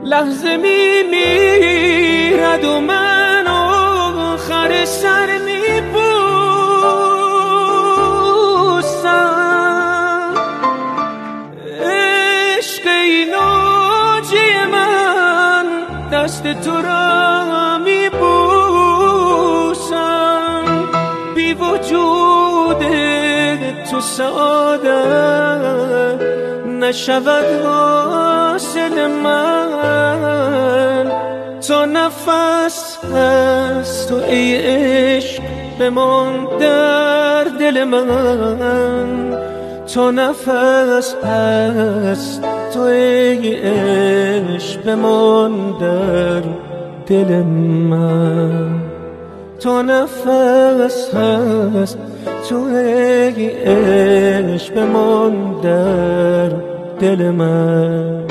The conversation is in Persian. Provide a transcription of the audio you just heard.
لحظه میرد و من آخر سر میبوسم. عشق ایناجی من دست تو را میبوسم. بی وجود تو سعادت نشود حاصل من. تا نفس هست تو ای عشق بمان در دل من. تا نفس هست تو ای عشق بمان در دل من. تا نفس هست تو ای عشق بمان در دل من.